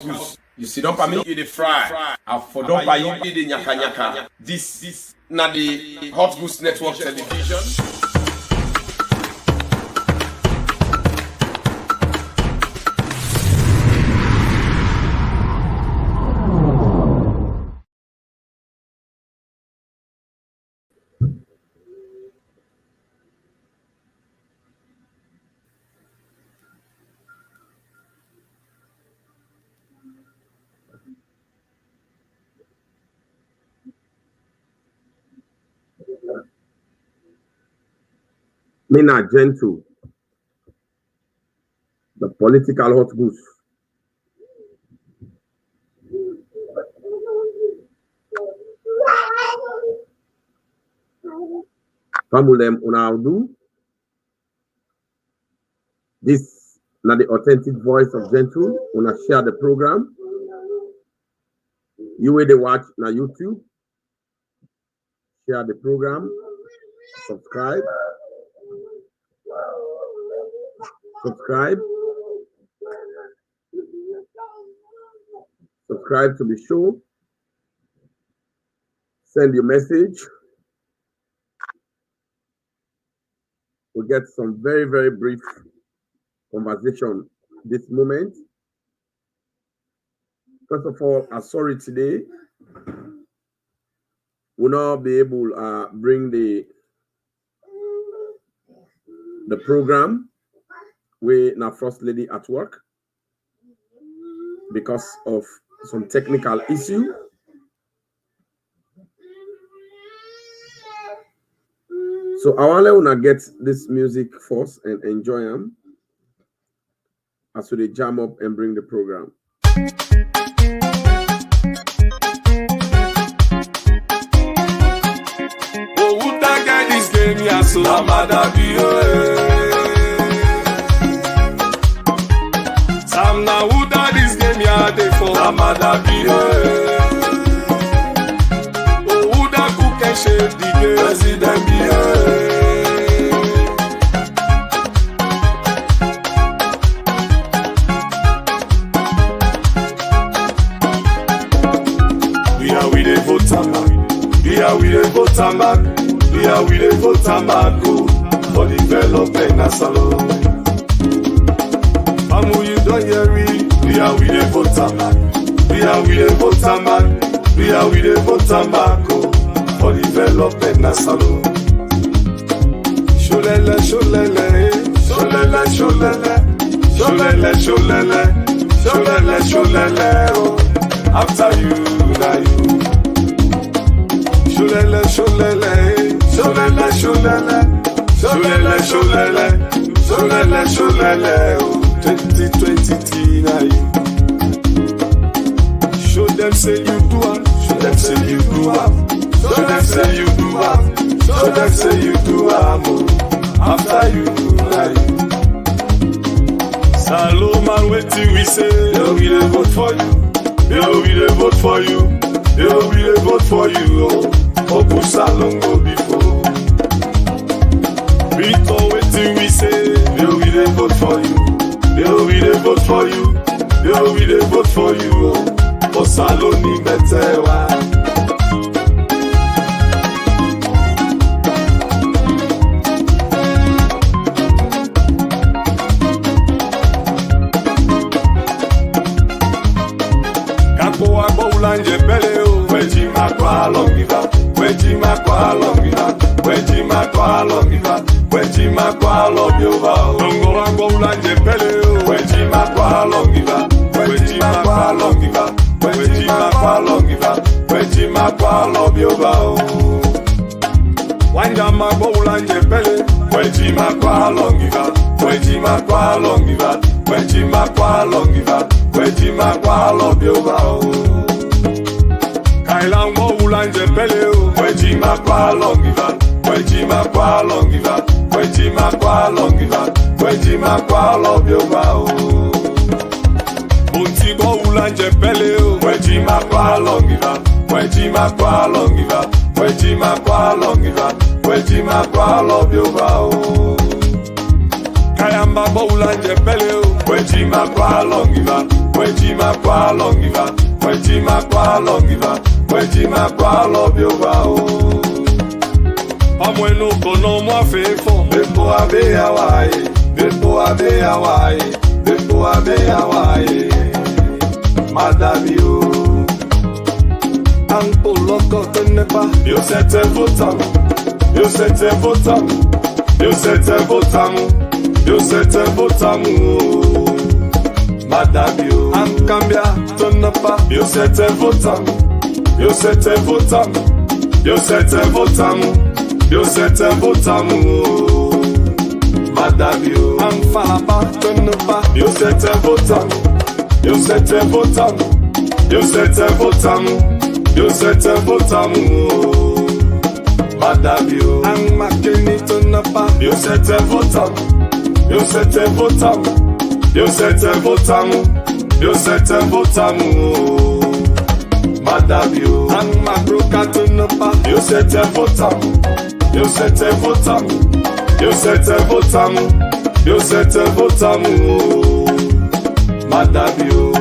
You see, don't permit you the fry. I for don't buy you the nyaka nyaka. This na the Hot Goose Network television. Men are gentle. The political hot goose. Famulem unaudu. This not the authentic voice of gentle. Una share the program. You will watch na YouTube. Share the program. Subscribe. Subscribe to the show. Send your message. We'll get some very, very brief conversation this moment. First of all, I'm sorry today. We'll not be able to bring the program with our First Lady at work because of some technical issue. So I want to get this music first and enjoy them as we jam up and bring the program. Sam na who that this game ya dey for Amada Bio. Oh, who that cook and shape the game President Bio. We are with the vote back. We are with the vote back. We are with the vote back for development and salon. You don't hear me. We are with the voter back. We are with the voter back. We are with the voter back for development na salon. Sholele, sholele, sholele, sholele, sholele, sholele, sholele, sholele. Oh, after you, now you. Sholele, sholele, sholele, sholele, sholele, sholele, sholele, sholele. Oh. 2023 now you. Show them say you do up. Show them say you do up. Show them say you do up. Show them say you do up. After you now you. Salomon waiting we say. Yo we dey vote for you. Yo we dey vote for you. Yo we dey vote for you. Oh Obu Salon go before. We don't waiting we say. Yo we dey vote for you. Yo, we dey vote for you. Yo, we dey vote for you. For Saloni Metewa. Kapo Abolanje Beleo. Weji Makwa Longiva. Weji Makwa Longiva. Weji Makwa Longiva. Weji Makwa Longiva. Longo Abolanje Beleo. Weji Makwa Longiva. Weji Makwa Longiva. Weji Makwa Longiva. Weji Makwa Longiva. Wanja Mabolanje Beleo. Weji Makwa Longiva. Weji Makwa Longiva. Weji Makwa Longiva. Weji Makwa Longiva. Kailan Bolanje Beleo. Weji Makwa Longiva. Weji Makwa Longiva. Weji Makwa Longiva. Weji Makwa Longiva. Bunti Bolanje Beleo. Weji Makwa Longiva. Weji Makwa Longiva. Weji Makwa Longiva. Weji Makwa Longiva. Kayamba Bolanje Beleo. Wejima kwa longiva, wejima kwa longiva, wejima kwa longiva, wejima kwa lobiova o. Amweno kono mwa fefo, bepo abe Hawaii, bepo abe Hawaii, bepo abe Hawaii. Madame yo, Anpo loko tenepa, yo sete votam, yo sete votam, yo sete votam, yo sete votam. Madame yo, Ankambia tenepa, yo sete votam, yo sete votam, yo sete votam, yo sete votam. Madame yo, Anfalaba tenepa, yo sete votam. Yo sete votam, yo sete votam, yo sete votam. Madame yo, ang makinito na pa. Yo sete votam, yo sete votam, yo sete votam, yo sete votam. Madame yo, ang magrukato na pa. Yo sete votam, yo sete votam, yo sete votam, yo sete votam. Madame yo,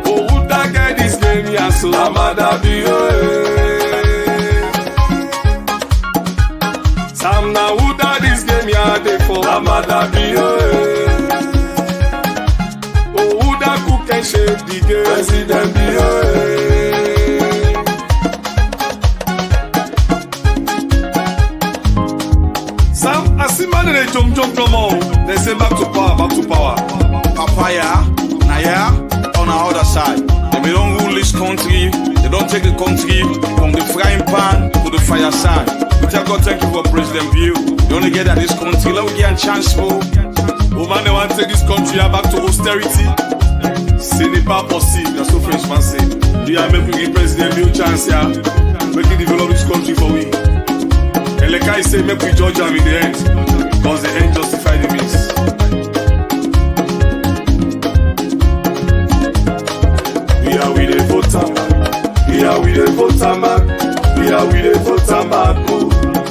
oh, who da get this name ya so? Madame yo, Sam na who da this game ya dey for? Madame yo. President Sam Asimane they jump come on. They say back to power. Papaya, Naya, on the other side. They don't rule this country. They don't take the country from the frying pan to the fireside. We tell God thank you for President Bill. You only get at this country. Let me get a chance for. Woman, they want to take this country back to austerity. Ce n'est pas possible, that's what Frenchman say. We are making President Bill chance here, make it develop this country for we. And like I say, make we judge them in the end, because the end justify the means. We are with the voter man, we are with the voter man, we are with the voter man,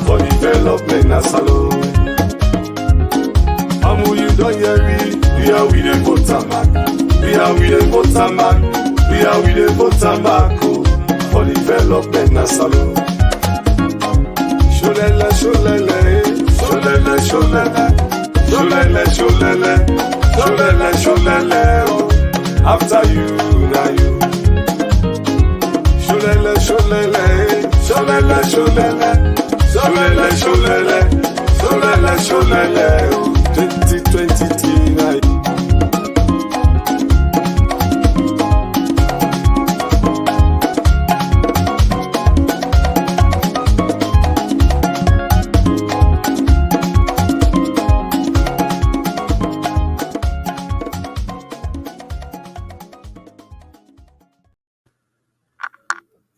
for development na salon. Amu you don't hear me, we are with the voter man. We are with the voter man, we are with the voter man, for development na salon. Sholele, sholele, sholele, sholele, sholele, sholele, sholele, sholele, oh. After you, now you. Sholele, sholele, sholele, sholele, sholele, sholele, sholele, sholele, oh. 2023 now you.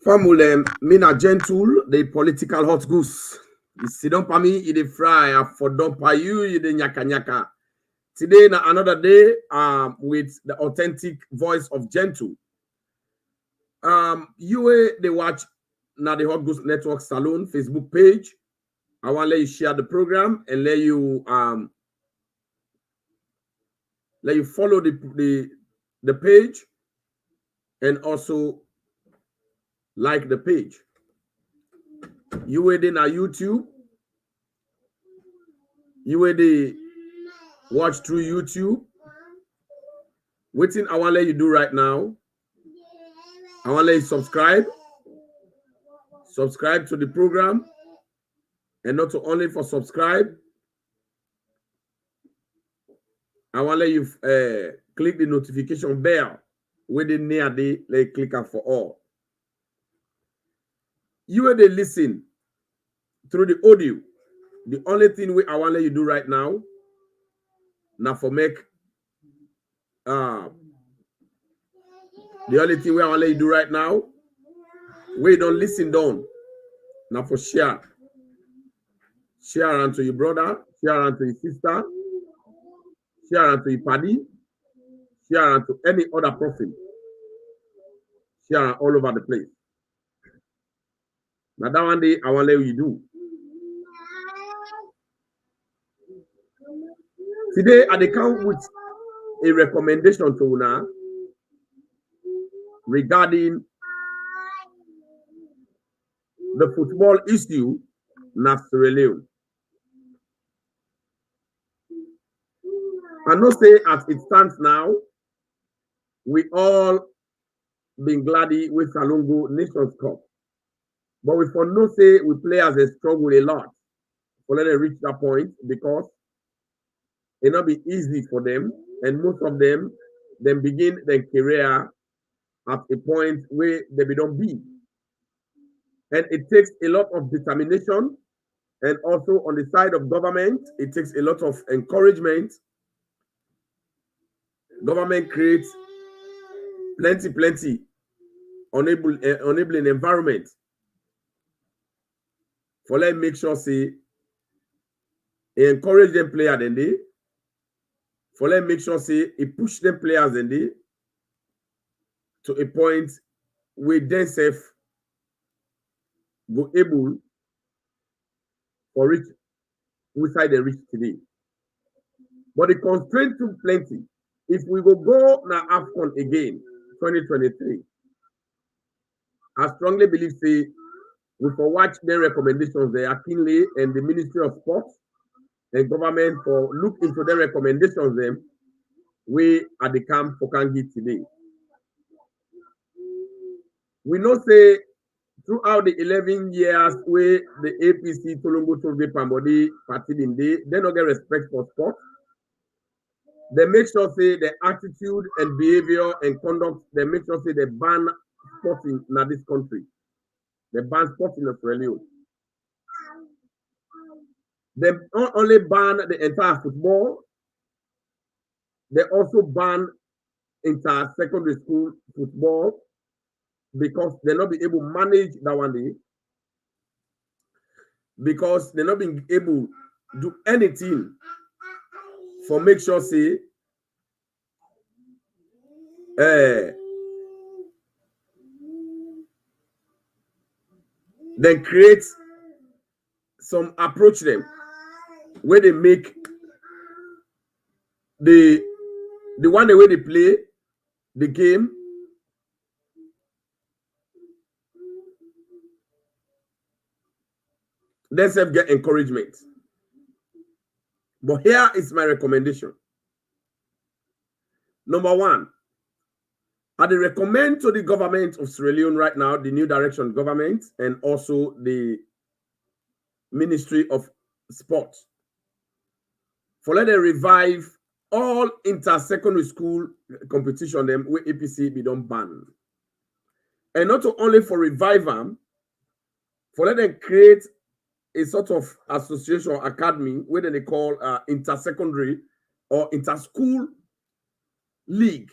Famule, mina gentle, the political hot goose. You sit down for me, you the fry, for don't pay you the nyaka nyaka. Today, na another day, with the authentic voice of gentle. You they watch now the Hot Goose Network Salon Facebook page. I want to let you share the program and let you follow the page and also like the page. You were in our YouTube. You were the watch through YouTube. Waiting, I want to let you do right now. I want to let you subscribe. Subscribe to the program. And not only for subscribe. I want to let you click the notification bell within near the click for all. You will listen through the audio. The only thing I want to let you do right now, now for make the only thing I want to let you do right now, we don't listen down. Now for share. Share around to your brother, share around to your sister, share around to your paddy, share to any other person. Share all over the place. Now that one day I want to let you do. Today I come with a recommendation to Una regarding the football issue na Sierra Leone. I know say as it stands now, we all been glady with Salongo Nations Cup. But we for no say we players they struggle a lot for let them reach that point because it not be easy for them, and most of them then begin their career at a point where they don't be. And it takes a lot of determination, and also on the side of government, it takes a lot of encouragement. Government creates plenty enabling environment for let make sure say encourage them player then they for let make sure say it push them players then they to a point where themselves go able for reach which side they reach today. But the constraint too plenty. If we go now AFCON again, 2023, I strongly believe say we for watch their recommendations there, Kinley and the Ministry of Sports and government for look into their recommendations them we at the camp for Kangi today. We know say throughout the 11 years where the APC Tolongo Tolbe Pambodi party in day, they don't get respect for sport. They make sure say the attitude and behavior and conduct, they make sure say they ban sporting in this country. They ban sporting in Australia. They not only ban the entire football, they also ban entire secondary school football because they're not be able to manage that one day. Because they're not being able to do anything for make sure say then create some approach them where they make the one the way they play the game themselves get encouragement. But here is my recommendation. Number one, I recommend to the government of Sierra Leone right now, the new direction government, and also the Ministry of Sport, for let them revive all inter-secondary school competition them where APC be done ban. And not only for revive them, for let them create a sort of association or academy where they call inter-secondary or inter-school league.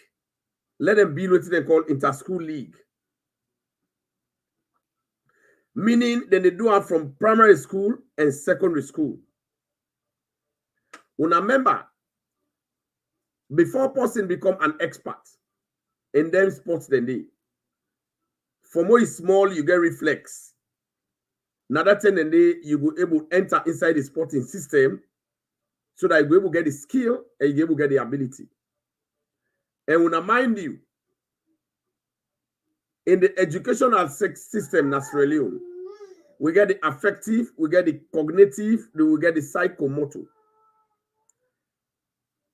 Let them be what they call inter-school league. Meaning then they do it from primary school and secondary school. Una remember, before person become an expert in them sports then they, for more is small, you get reflex. Now that then day you go able to enter inside the sporting system so that you go able to get the skill and you able to get the ability. And when I mind you, in the educational system in Sierra Leone, we get the affective, we get the cognitive, we get the psychomotor.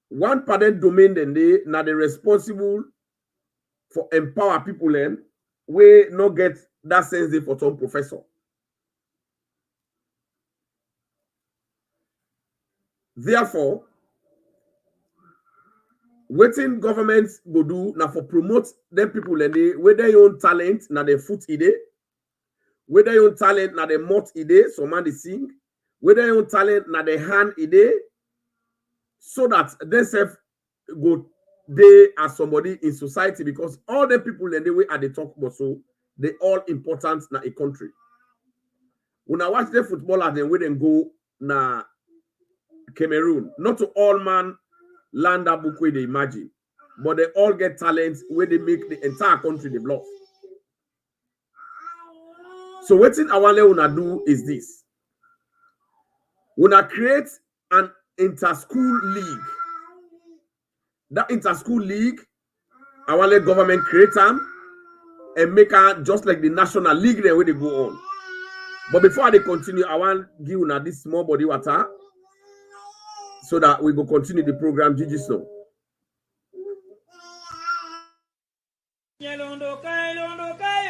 One part domain then they now they responsible for empower people and we not get that sense they for some professor. Therefore, waiting governments go do now for promote them people and they whether your own talent now their foot ide, whether your own talent now their mouth ide, so man they sing, whether your own talent now their hand ide, so that they self go they as somebody in society because all the people and the way at the talk but so they all important na a country. When I watch the footballers then we then go na Cameroon, not to all man land that book where they imagine. but they all get talents where they make the entire country the bluff. So what thing I want to do is this. When I create an inter-school league, that inter-school league, I want let government create them and make her just like the national league there where they go on. But before they continue, I want to give you this small body water so that we go continue the program. Gigi Snow. Londo kai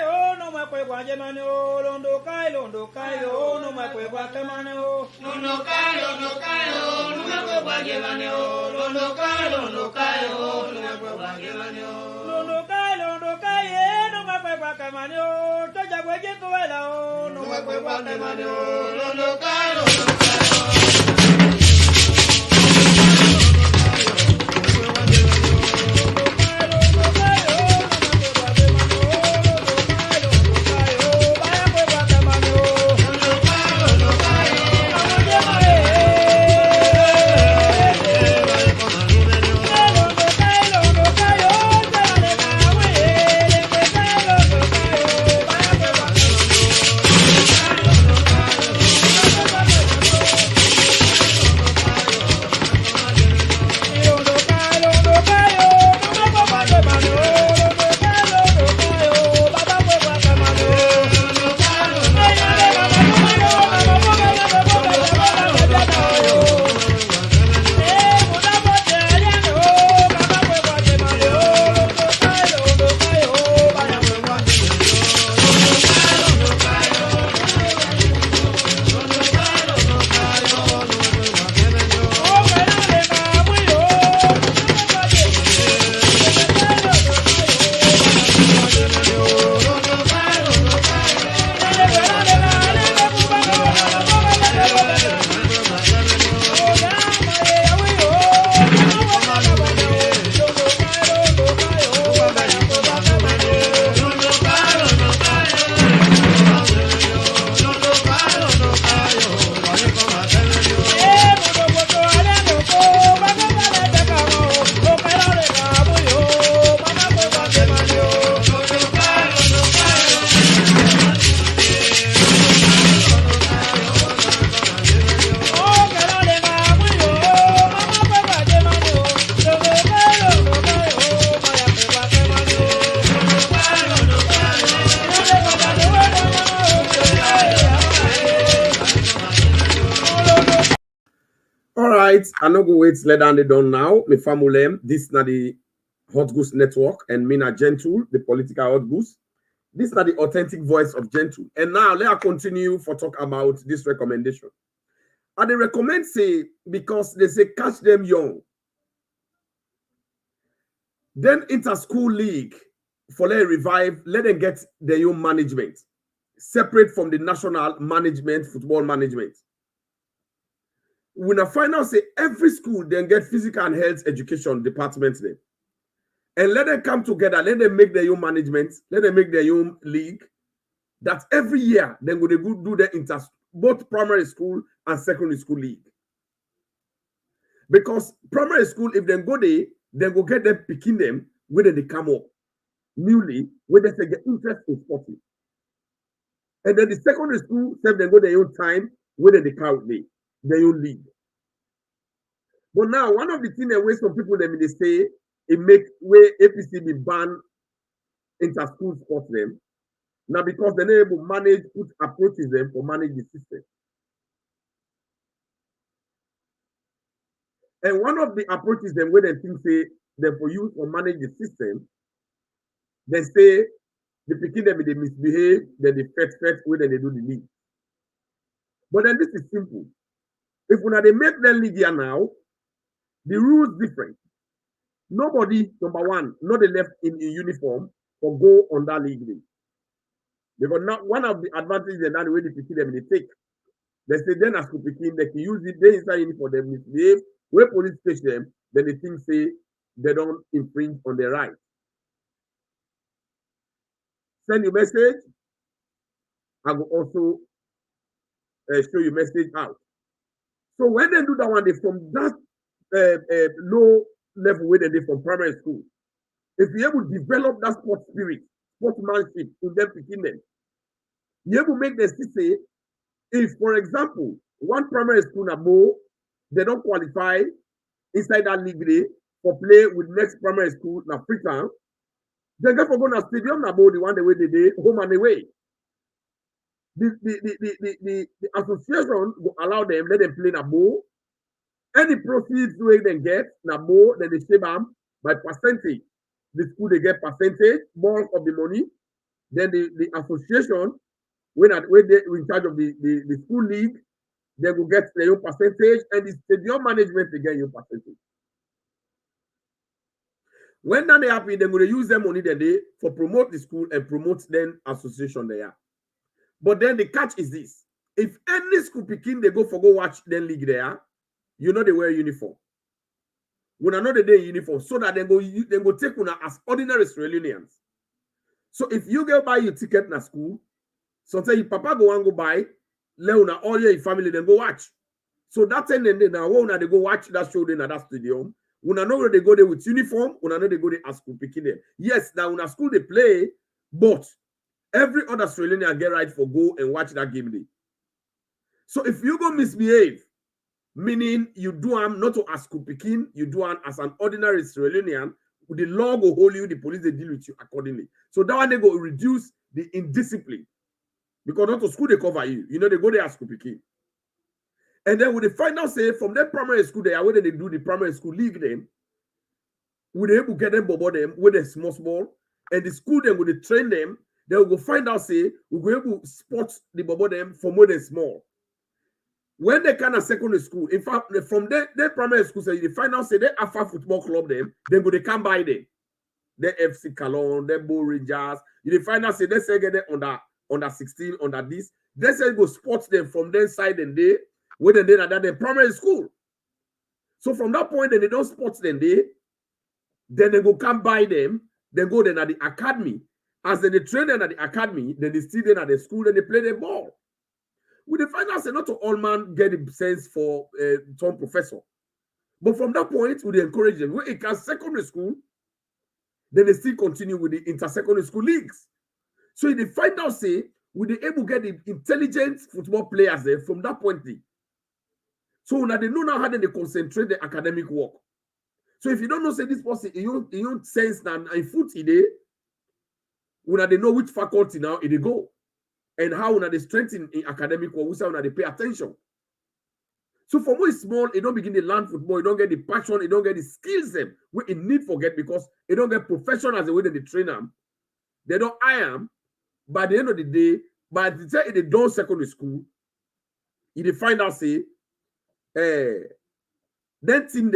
oh no ma kwe kwa jamani oh londo kai oh no ma kwe kwa kamani oh londo kai oh no ma kwe kwa jamani oh londo kai oh no ma kwe kwa jamani oh londo kai no ma kwe kwa kamani oh toja kwe je kwela oh no ma kwe kwa kamani oh londo kai I'm not going to wait let down the done now. My family, this is not the Hot Goose Network, and me na Gentle, the political Hot Goose. This is not the authentic voice of Gentle. And now let us continue for talk about this recommendation. And they recommend say because they say catch them young. Then inter-school league for let revive, let them get their own management, separate from the national management, football management. When I find out, say every school then get physical and health education department there. And let them come together, let them make their own management, let them make their own league. That every year then go they go do the both primary school and secondary school league. Because primary school, if they go there, they go get them picking them whether they come up newly, whether they get interest in sporting. And then the secondary school, they go their own time, whether they count their own league. But now, one of the things that way some people they say it make where APC be ban inter-school sports them. Now because they're not able to manage, put approaches them for manage the system. And one of the approaches them where they think say they for use or manage the system, they say the picking them they misbehave, then they fetch where they do the league. But then this is simple. If when they make their league here now, the rules different. Nobody, number one, not the left in uniform or go on that league. Because now one of the advantages that the way they pick them they take. They say then as to picking, they can use it, they inside uniform, they misbehave, where police catch them, then the thing say they don't infringe on their rights. Send your message. I will also show you message out. So when they do that one, they from that low level where they from primary school, if you able to develop that sport spirit, sportsmanship in them picking them, you able to make them say, if, for example, one primary school Nabo, they don't qualify inside that league day for play with next primary school in Africa, they get for go to stadium Nabo, the one the way they did, home and away. The association will allow them, let them play Nabo. Any proceeds they then get, Nabo, then they save them by percentage. The school they get percentage, more of the money. Then the association, when they in charge of the school league, they will get their own percentage, and the stadium management they get your percentage. When that they happen, they're going to use them money then they for promote the school and promote then association there. But then the catch is this: if any school picking they go watch then league there, you know they wear uniform. When another day uniform, so that they go take una as ordinary Australians. So if you go buy your ticket in a school, sometimes your papa go and go buy, Leone, all your family then go watch. So that time then now when they go watch that show then at that stadium, when I know where they go there with uniform, when I know they go there at school picking them. Yes, now when a school they play, but every other Australian get right for go and watch that game day. So if you go misbehave, meaning you do not to as school picking, you do as an ordinary Australian, the law will hold you, the police they deal with you accordingly. So that one they go reduce the indiscipline. Because not to school they cover you. You know, they go there as school picking. And then with the final say from their primary school, they are where they do the primary school league them, would they able to get them bobo them with a small, and the school then would they train them, they will go find out say we go able to spot the bobo them for more than small. When they kind of secondary school, in fact, from their primary school, say the final say they Alpha Football Club them, then go they come by them. They FC Cologne, they Bull Rangers. You the final say they say get them under 16, under this. They say go sports them from their side and they when they are that primary school. So from that point, then they don't sports them then they go come by them, then go then at the academy. As they train them at the academy, then they still then at the school and they play the ball. With the final say not to all man get the sense for some professor. But from that point, we encourage them. When it comes secondary school, then they still continue with the inter-secondary school leagues. So in the final say, we they able to get the intelligent football players there from that point. So now they know now how they concentrate the academic work. So if you don't know, say this person, you don't sense that in foot today, when they know which faculty now they go. And how they strengthen in academic work, how they pay attention. So for more small, you don't begin to learn football, you don't get the passion, you don't get the skills them. We need forget because they don't get professional as the way that they train them. They don't them. By the end of the day, by the time they don't secondary school, you find out say, then team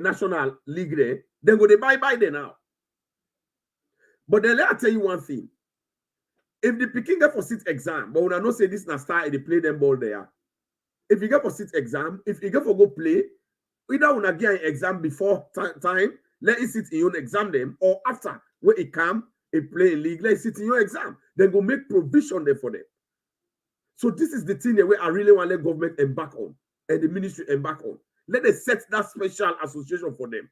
national league there, then go they buy there now. But then let me tell you one thing. If the picking get for sit exam, but when I know say this na start, they play them ball there. If you get for sit exam, if you get for go play, either when I get an exam before time, let it sit in your exam them, or after when it come, it play in league, let it sit in your exam. Then go make provision there for them. So this is the thing that way I really want to let government embark on and the ministry embark on. Let them set that special association for them.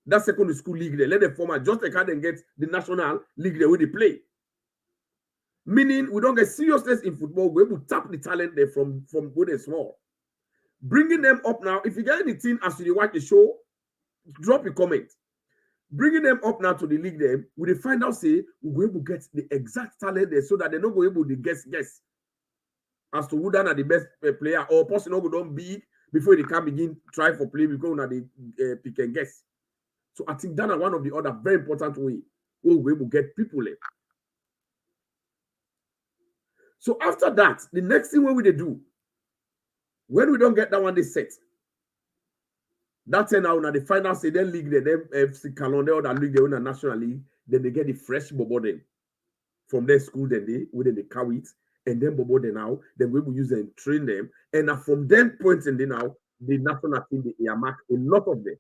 That secondary school league there, let them form just like how they get the national league there where they play. Meaning we don't get seriousness in football, we're able to tap the talent there from good and small. Bringing them up now, if you get anything as you watch the show, drop a comment. Bringing them up now to the league there, we will find out say we're able to get the exact talent there so that they're not able to guess as to who done are the best player or person who don't be before they can begin try for play because now they pick and guess. So I think that's one of the other very important way we're able to get people there. So after that, the next thing what we do, when we don't get that one, they set. That's now the final say then league, then FC Cologne, or that league, they win a national league, then they get the fresh bobo them from their school, then they carry it, and then bobo them now, then we will use and train them, and from them points and then now the national team they earmark a lot of them.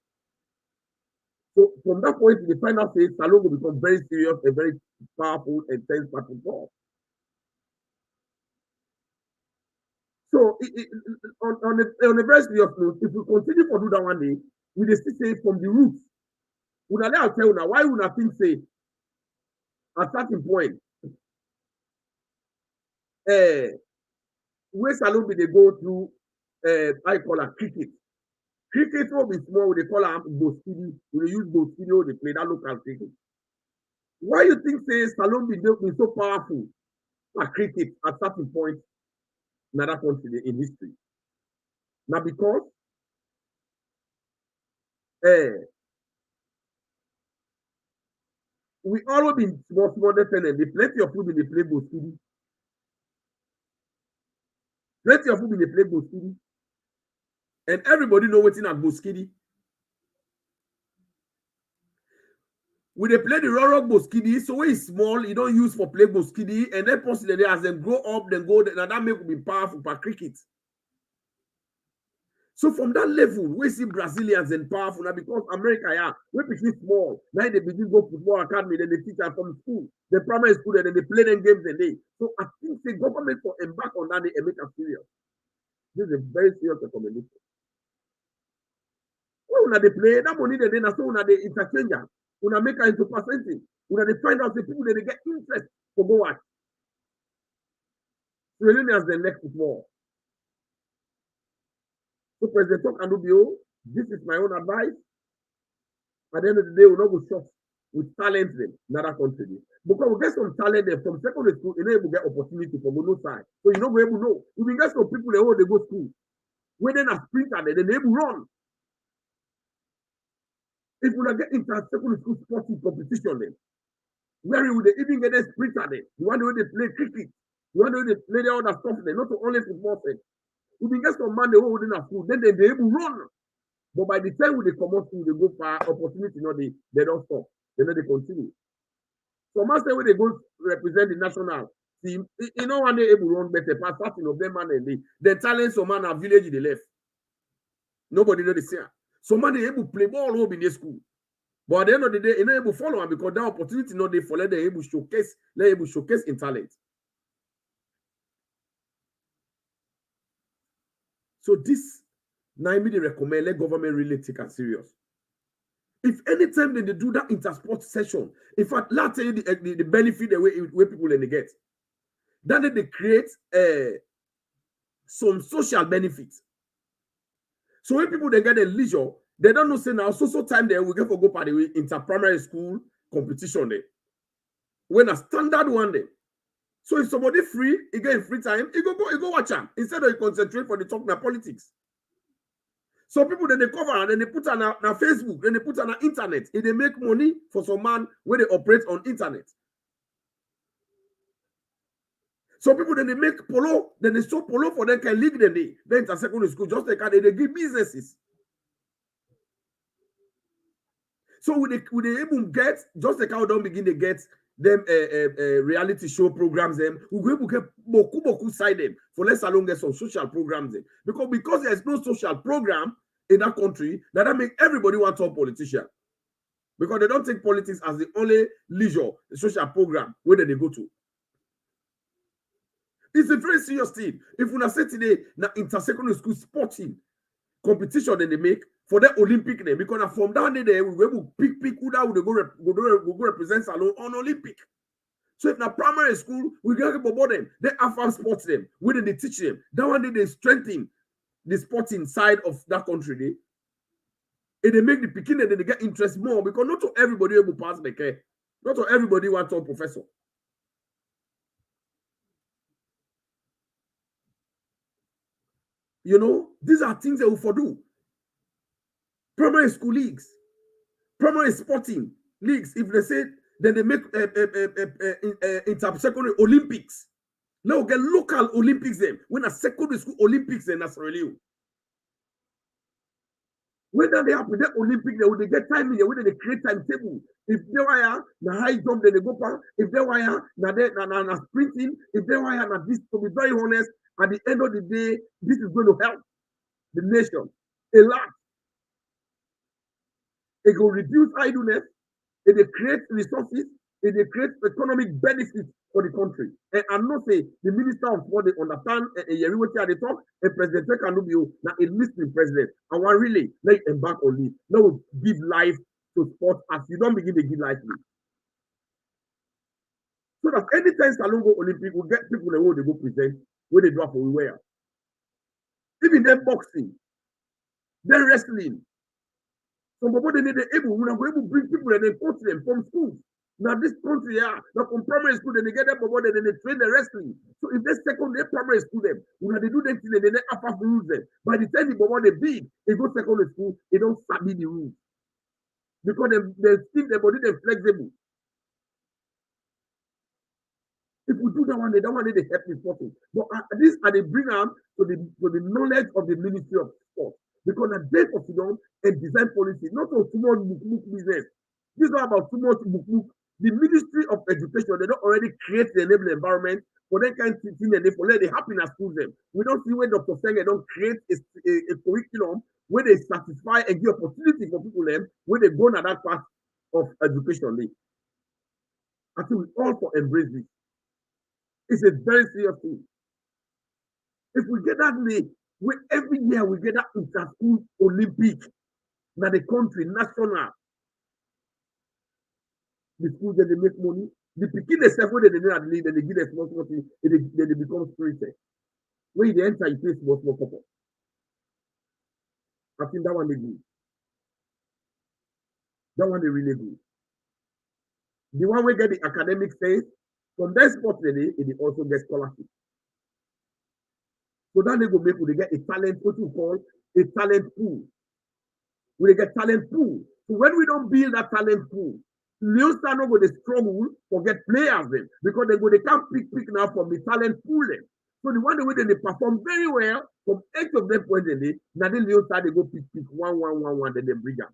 So from that point, the final say Salon will become very serious and very powerful and intense football. So on a very serious note, if we continue to do that one day, we still say from the roots, I'll tell you now why una think say at certain point where salon be they go through I call it cricket. Cricket will be small, they call it Boskidi. We use Boskidi, they play that local cricket. Why you think say salon be so powerful at cricket at certain point in that country in history? Now because we always been small dependent. They plenty of food in the play Boskidi. Plenty of food in the play Boskidi. And everybody know what's in at Boskidi. We they play the rural Boskidi, so when it's small, you don't use for play Boskidi, and then possibly as them grow up, then go, and that make be powerful for cricket. So from that level, we see Brazilians and powerful now because America, yeah, we begin small. Now they begin go football academy, then they teach them from school, the primary school, and then they play them games a day. So I think the government will embark on that and make a serious. This is a very serious recommendation. When they play, that money they then so when they interchange, when they make it into percentage, when they find out the people that they get interest to go at. So Leone has the next football. So President Talk and Rubio, this is my own advice. At the end of the day, we're not going to shop with talent in another country. Because we get some talent there from secondary school, and then we get opportunity from no side. So you know we able to know. If we get some people they they go to school, when they are sprinter, then they able to run. If we get into secondary school sporting competition, then where would they even get a sprinter then? The one where they play cricket, the one where they play the other stuff, then not only football thing. If we get some man they hold in a school, then they able to run. But by the time when they come out school, they go for opportunity, they don't stop. They continue. So man say when they go represent the national team, you know when they able to run better, pass starting of them man and the talent some man are village in the left. Nobody know the same. So man they able to play ball over in the school. But at the end of the day, you're not able to follow them because that opportunity not they for let them able to showcase in talent. So this now me they recommend let government really take it serious. If anytime they do that intersport session, in fact, let's tell you the benefit the way people they get. Then they create some social benefits. So when people they get a leisure, they don't know say now so time there we get for go party inter-primary school competition there. When a standard one day. So if somebody free, he get free time, he go watch them instead of he concentrate for the talk na politics. So people then they cover and then they put on Facebook, then they put on internet. If they make money for some man where they operate on internet. So people then they make polo, then they show polo for them can live the day. Then it's a secondary school, just like they give businesses. So we they able get just like how don't begin to get them reality show programs them. We will get boku side them for less along get some social programs them. Because there's no social program in that country that make everybody want to be a politician. Because they don't take politics as the only leisure, the social program where they go to. It's a very serious thing. If we say today, now inter-secondary school sporting competition that they make for the Olympic name, because from that day we will pick who that would go represent Salon on Olympic. So if now primary school, we get about them, they have sports them, where they teach them. That one day they strengthen the sporting side of that country. And they make the picking and they get interest more because not everybody able pass the care. Not everybody wants to be a professor. You know, these are things that we for do. Primary school leagues, primary sporting leagues. If they say then they make inter-secondary Olympics. Now we get local Olympics them. When a secondary school Olympics then that's really. When they happen, the Olympic, they get time in there, when they create timetable. If they wire na high jump, then they go back. If they wire na sprinting, if they wire na this, to be very honest, at the end of the day, this is going to help the nation a lot. It will reduce idleness, it will create resources, it will create economic benefits for the country. And I'm not saying the minister of what they understand what they talk, and President Kanubio, now a listening president. And one really let embark on this. Now we give life to sport as you don't begin to give lightly. So that anytime Salon go Olympic, we get people the way they go present, where they drop for we wear. Even then boxing, then wrestling. Some people they need the able, we are going to bring people and then coach them from schools. Now this country, yeah, now from primary school, then they get them from then they train the wrestling. So if they secondary primary school them, when they do them thing, they never pass the rules them. By the time the bobo they big, they go secondary school, they don't sabi the rules. Because they think their body they flexible. If we do that one, they help me sporting. But this are they bring them to the knowledge of the Ministry of Sport. Because the day of Sudan and design policy, not so too much business. This is not about too much book. The Ministry of Education, they don't already create the enabling environment for that kind of thing and they for let it happen at schools them. We don't see where Dr. Senge don't create a curriculum where they satisfy and give opportunity for people them when they go on that path of education. I think we all for embrace this. It's a very serious thing. If we get that late, every year we get that inter-school Olympic, now the country, national, the schools that they make money, the pikin themselves where they don't lead, and they give them small thing, they become spirited. When they enter, you pay small couple. I think that one they good. That one they really good. The one we get the academic phase, from that sport they also get scholarship. So that they go make they get a talent, what you call a talent pool. We get talent pool. So when we don't build that talent pool, Leone start not go to struggle for get players then because they can't pick now from the talent pool then. So the one way they perform very well from 8 of them points a day, now then Leone start they go pick 1, then they bring them.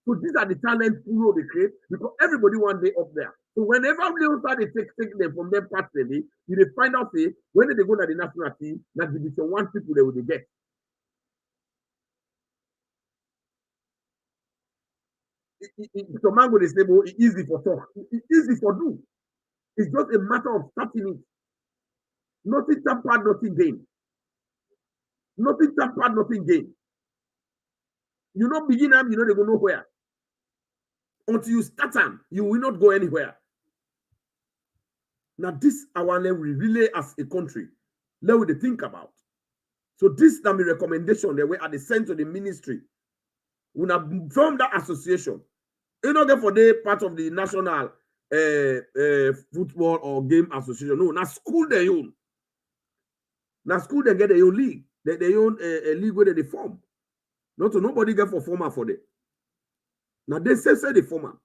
So these are the talent pool they create because everybody one day up there. So whenever Leone start they take them from their parts a day, you they find out say when they go to the national team, that division 1 people they will get. So man go they say, well, it's easy for talk. It's easy for do. It's just a matter of starting it. Nothing tampered, nothing gain. Nothing tampered, nothing gain. You not begin them, you know they go nowhere. Until you start them, you will not go anywhere. Now this our level we relay as a country. Let we think about. So this is my recommendation. They were at the center of the ministry. We have formed that association. You know, for the part of the national football or game association. No, now school they own. Now school they get their own league. They own a league where they form. Not to nobody get for former for them. Now they say the former.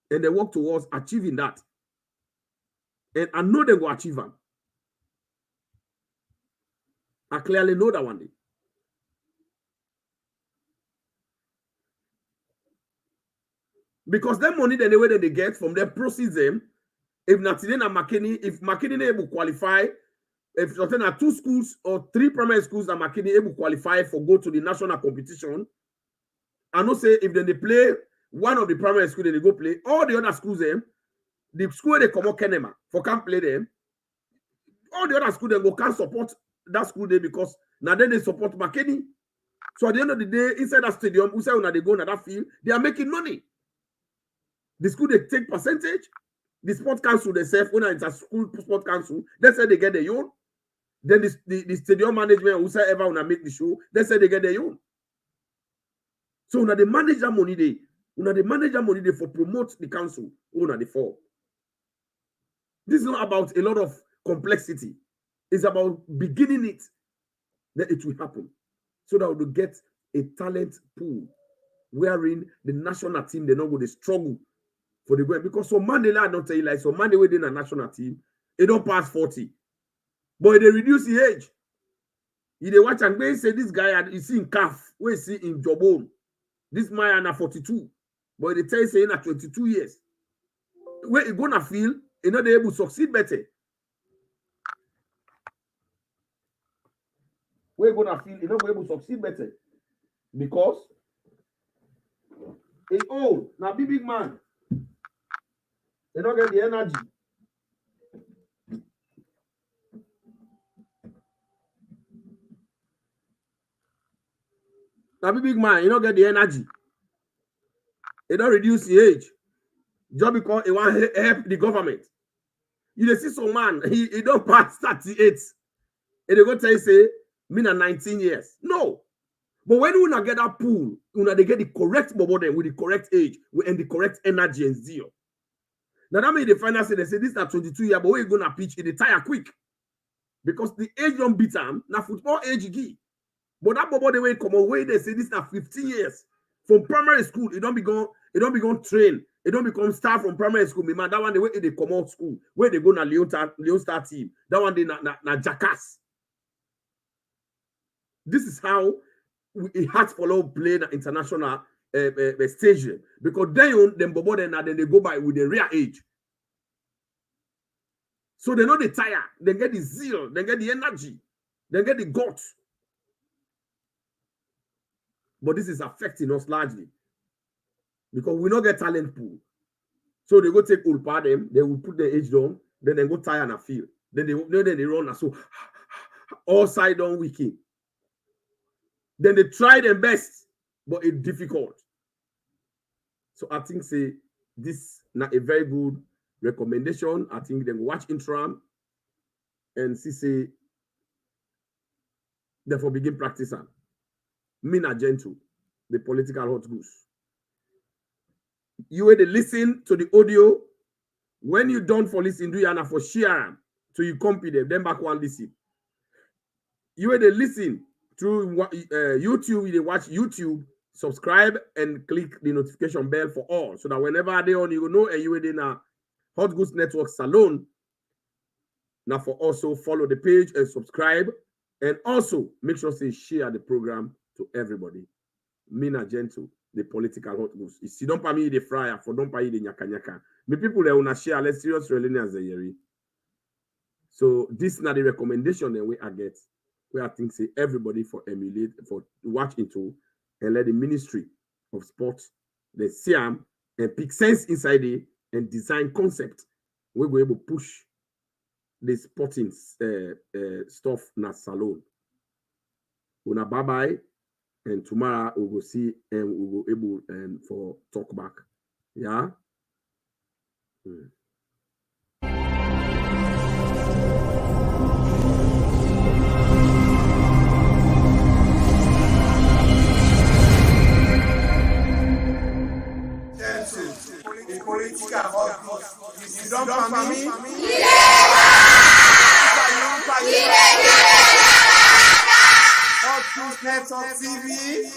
And they work towards achieving that. And I know they will achieve them. I clearly know that one day. Because that money, the way that they get from their proceeds, them, if Natine and McKinney, if McKinney able to qualify, if certain are 2 schools or 3 primary schools that McKinney able to qualify for go to the national competition, I know say if then they play one of the primary schools, then they go play all the other schools, them, the school they come out Kenema for can't play them. All the other schools they go can't support that school day because now then they support McKinney. So at the end of the day, inside that stadium, who say when they go on that field, they are making money. The school they take percentage. The sport council themselves, when it's a school sport council, they say they get their own. Then the stadium management, whoever wanna make the show, they say they get their own. So when they manage that money, they for promote the council, they fall. This is not about a lot of complexity. It's about beginning it, then it will happen. So that we will get a talent pool wherein the national team, they're not going to struggle for the way. Because so Mandela, I don't tell you like, so Mandela within a national team, they don't pass 40. But they reduce the age. You they watch and they say this guy, you see in CAF, we see in Jobon. This man at 42. But they tell you saying at 22 years. Where you gonna feel, you know, they're able to succeed better. Where you gonna feel, you know, we're able to succeed better. Because it's old. Now big man. They don't get the energy. Now big man, you don't get the energy. It don't reduce the age. Just because it want to help the government. You see some man, he don't pass 38. And they go tell you, say, me na 19 years. No. But when you get that pool, they get the correct bubble then with the correct age and the correct energy and zeal. Now that means the final say, they say, this is 22 years, but we're going to pitch in the tire quick. Because the age don't beat them, now football age give. But that bubble the way come away, they say this is 15 years. From primary school, it don't be going train. It don't become star from primary school. Man, that one the way they come out school, where they go na Leone Star team. That one they na jackass. This is how it has follow play the international stage because them bubble then they go by with the real age. So they know they tire, they get the zeal, they get the energy, they get the guts. But this is affecting us largely because we don't get talent pool. So they go take old part them, they will put the age down, then they go tire in a field. Then they run so all side down weekend. Then they try their best, but it's difficult. So I think say this not a very good recommendation. I think they watch interim and see say therefore begin practicing. Me na gentle, the political hot goose. You will listen to the audio. When you done for listen, do you for share so you copy them, then back one listen. You will listen through YouTube, you watch YouTube, subscribe and click the notification bell for all so that whenever they on, you will know and you will in a Hot Goose Network Salon. Now for also follow the page and subscribe and also make sure to share the program to everybody. Mina gentle, the political hot goose. If you don't pay me the fryer, for don't pay the nyaka nyaka. Me people they wanna share less serious really as a year. So this is not the recommendation that we get. Where I think say everybody for emulate for watch into and let the Ministry of Sports, the SIAM, and pick sense inside it and design concept. We go able to push the sporting stuff na salon. Una bye bye. And tomorrow we will see and we will able for talk back. Yeah. Network TV.